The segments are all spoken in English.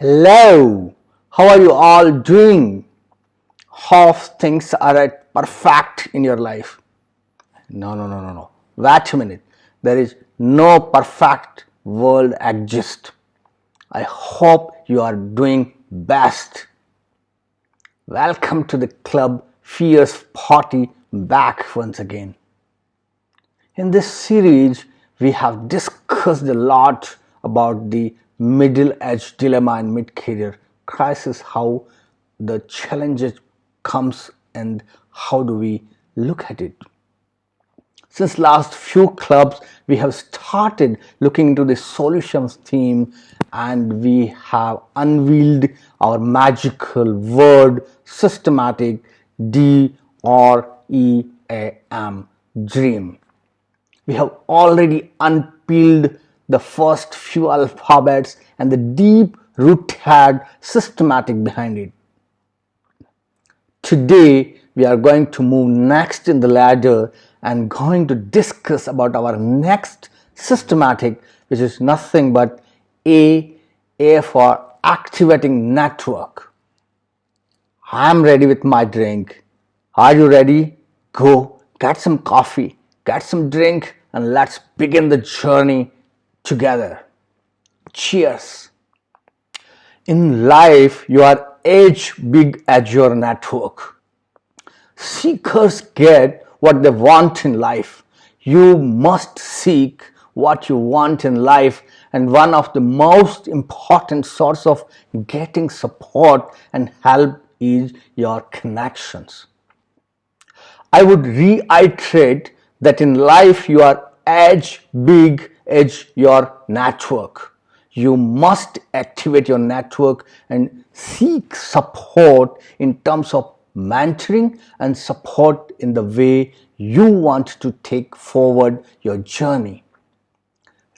Hello, how are you all doing? How things are at perfect in your life? No. Wait a minute. There is no perfect world exist. I hope you are doing best. Welcome to the club Fierce Party back once again. In this series, we have discussed a lot about the middle age dilemma and mid-career crisis, how the challenges comes and how do we look at it. Since last few clubs, we have started looking into the solutions theme and we have unveiled our magical word systematic DREAM, dream. We have already unpeeled the first few alphabets and the deep rooted systematic behind it. Today we are going to move next in the ladder and going to discuss about our next systematic, which is nothing but A for activating network. I am ready with my drink. Are you ready? Go get some coffee, get some drink, and let's begin the journey together. Cheers. In life, you are as big as your network. Seekers get what they want in life. You must seek what you want in life, and one of the most important source of getting support and help is your connections. I would reiterate that in life you are as big as your network. You must activate your network and seek support in terms of mentoring and support in the way you want to take forward your journey.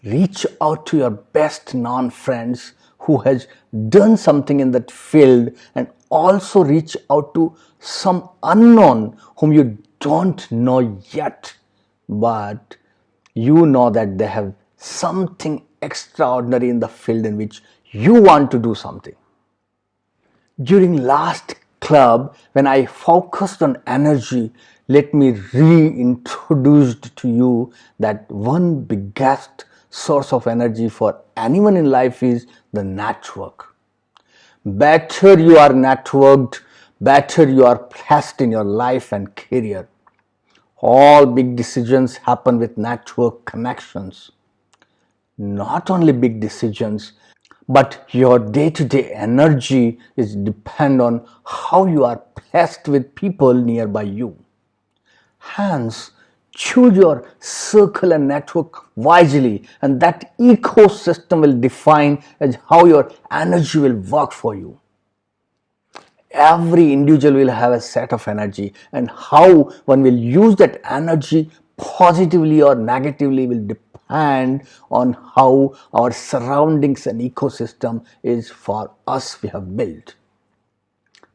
Reach out to your best known friends who has done something in that field, and also reach out to some unknown whom you don't know yet, but you know that they have something extraordinary in the field in which you want to do something. During last club, when I focused on energy, let me reintroduce to you that one biggest source of energy for anyone in life is the network. Better you are networked, better you are placed in your life and career. All big decisions happen with network connections. Not only big decisions, but your day-to-day energy is depend on how you are placed with people nearby you. Hence, choose your circle and network wisely, and that ecosystem will define as how your energy will work for you. Every individual will have a set of energy, and how one will use that energy positively or negatively will depend on how our surroundings and ecosystem is for us we have built.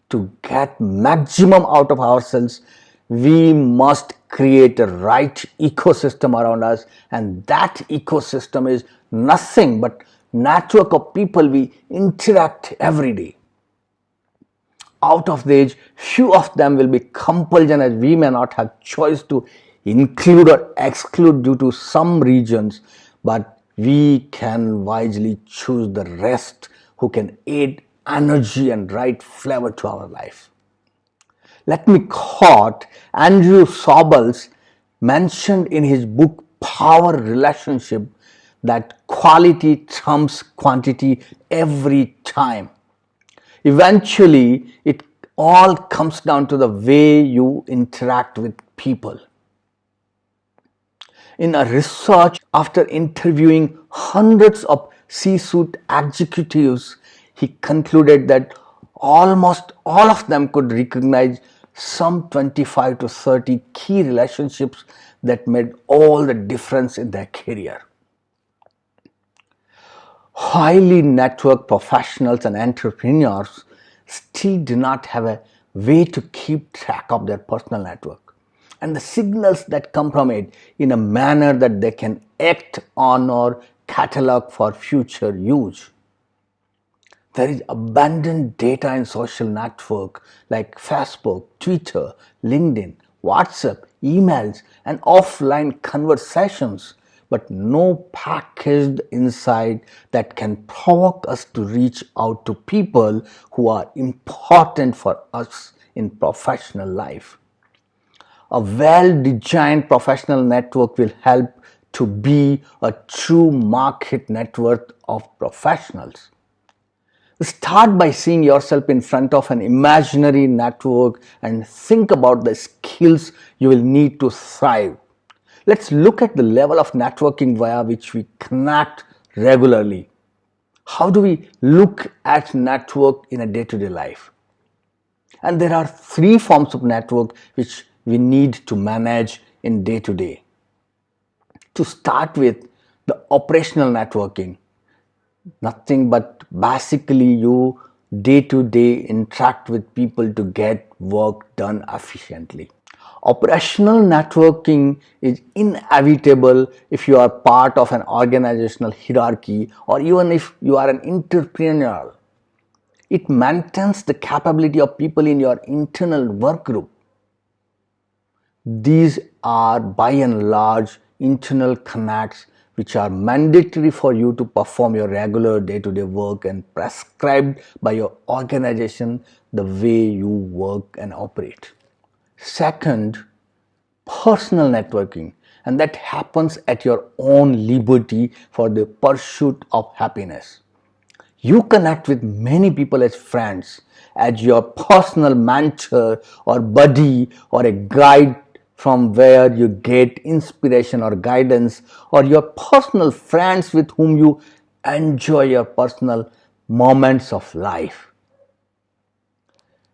To get maximum out of ourselves, we must create a right ecosystem around us, and that ecosystem is nothing but network of people we interact every day. Out of these, few of them will be compulsion, as we may not have choice to include or exclude due to some regions, but we can wisely choose the rest who can add energy and right flavor to our life. Let me quote Andrew Sobels mentioned in his book Power Relationship that quality trumps quantity every time. Eventually, it all comes down to the way you interact with people. In a research after interviewing hundreds of C-suite executives, he concluded that almost all of them could recognize some 25 to 30 key relationships that made all the difference in their career. Highly networked professionals and entrepreneurs still do not have a way to keep track of their personal network and the signals that come from it in a manner that they can act on or catalog for future use. There is abundant data in social network like Facebook, Twitter, LinkedIn, WhatsApp, emails, and offline conversations, but no packaged insight that can provoke us to reach out to people who are important for us in professional life. A well-designed professional network will help to be a true market network of professionals. Start by seeing yourself in front of an imaginary network and think about the skills you will need to thrive. Let's look at the level of networking via which we connect regularly. How do we look at network in a day-to-day life? And there are three forms of network which we need to manage in day-to-day. To start with, the operational networking. Nothing but basically you day-to-day interact with people to get work done efficiently. Operational networking is inevitable if you are part of an organizational hierarchy or even if you are an entrepreneur. It maintains the capability of people in your internal work group. These are by and large internal connects which are mandatory for you to perform your regular day-to-day work and prescribed by your organization the way you work and operate. Second, personal networking, and that happens at your own liberty for the pursuit of happiness. You connect with many people as friends, as your personal mentor or buddy or a guide from where you get inspiration or guidance, or your personal friends with whom you enjoy your personal moments of life.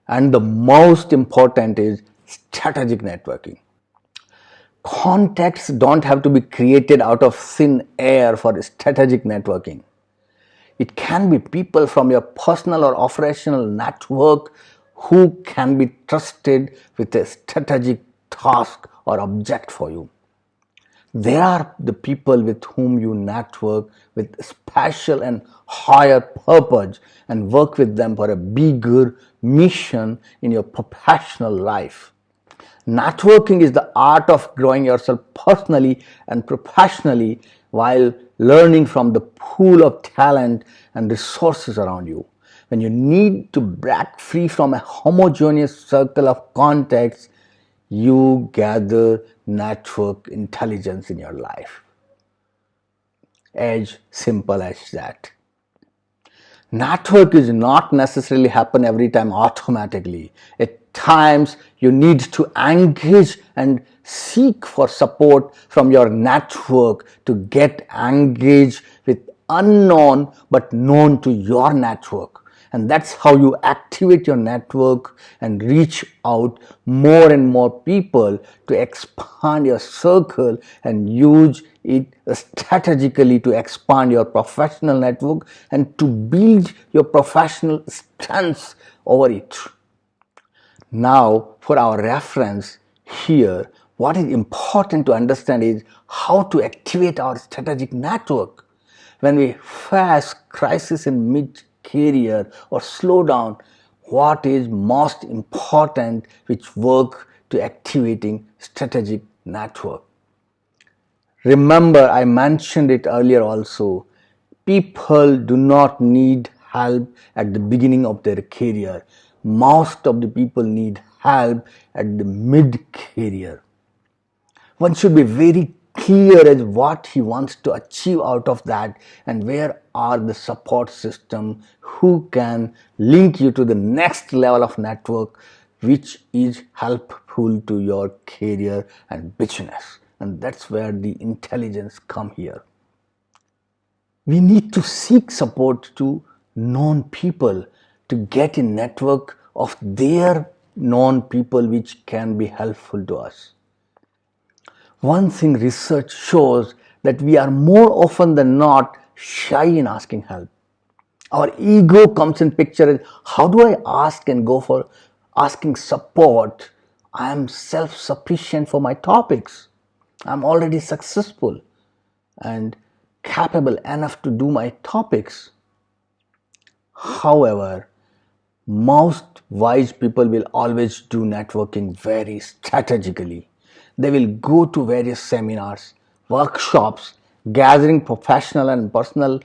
And the most important is strategic networking. Contacts don't have to be created out of thin air for strategic networking. It can be people from your personal or operational network who can be trusted with a strategic task or object for you. They are the people with whom you network with special and higher purpose and work with them for a bigger mission in your professional life. Networking is the art of growing yourself personally and professionally while learning from the pool of talent and resources around you. When you need to break free from a homogeneous circle of contacts, you gather network intelligence in your life. As simple as that. Network is not necessarily happen every time automatically. At times you need to engage and seek for support from your network to get engaged with unknown but known to your network. And that's how you activate your network and reach out more and more people to expand your circle and use it strategically to expand your professional network and to build your professional strengths over it. Now, for our reference here, what is important to understand is how to activate our strategic network. When we face crisis in mid-career or slow down, what is most important which work to activating strategic network? Remember, I mentioned it earlier also, people do not need help at the beginning of their career. Most of the people need help at the mid-career. One should be very clear as what he wants to achieve out of that and where are the support system who can link you to the next level of network which is helpful to your career and business. And that's where the intelligence come here. We need to seek support to known people to get a network of their known people which can be helpful to us. One thing research shows that we are more often than not shy in asking help. Our ego comes in picture. How do I ask and go for asking support? I am self-sufficient for my topics. I'm already successful and capable enough to do my topics. However, most wise people will always do networking very strategically. They will go to various seminars, workshops, gathering professional and personal,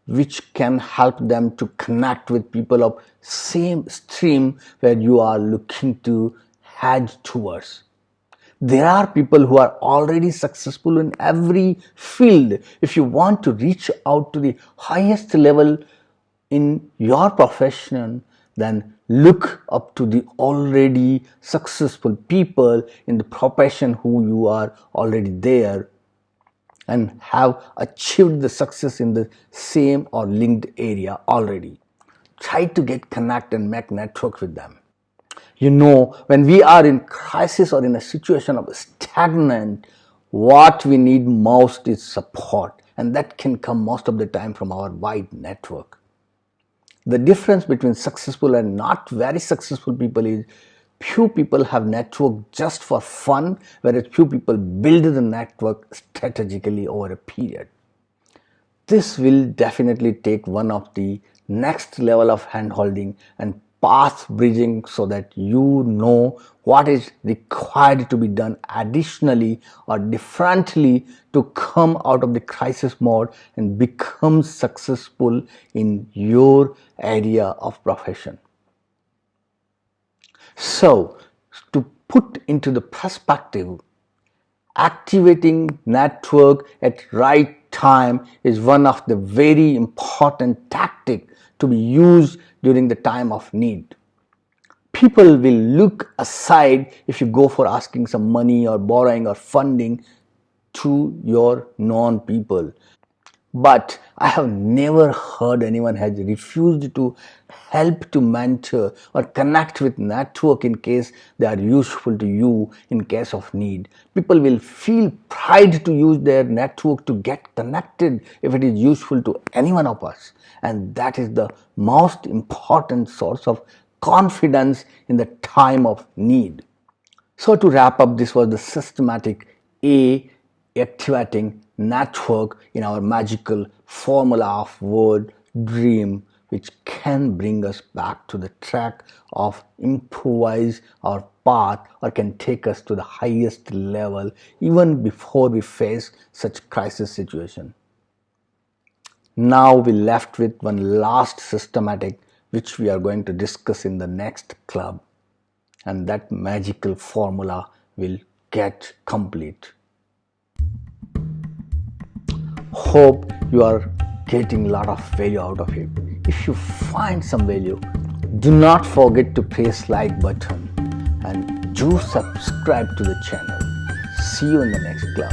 which can help them to connect with people of same stream where you are looking to head towards. There are people who are already successful in every field. If you want to reach out to the highest level in your profession, then look up to the already successful people in the profession who you are already there and have achieved the success in the same or linked area already. Try to get connect and make network with them. When we are in crisis or in a situation of stagnant, what we need most is support, and that can come most of the time from our wide network. The difference between successful and not very successful people is few people have network just for fun, whereas few people build the network strategically over a period. This will definitely take one of the next level of handholding and path bridging so that you know what is required to be done additionally or differently to come out of the crisis mode and become successful in your area of profession. So, to put into the perspective, activating network at right time is one of the very important tactic to be used during the time of need. People will look aside if you go for asking some money or borrowing or funding to your non-people. But I have never heard anyone has refused to help, to mentor or connect with network in case they are useful to you in case of need. People will feel pride to use their network to get connected if it is useful to any one of us. And that is the most important source of confidence in the time of need. So to wrap up, this was the systematic A activating network in our magical formula of word dream, which can bring us back to the track of improvise our path or can take us to the highest level even before we face such crisis situation. Now we left with one last systematic which we are going to discuss in the next club, and that magical formula will get complete. Hope you are getting a lot of value out of it. If you find some value, do not forget to press like button and do subscribe to the channel. See you in the next club.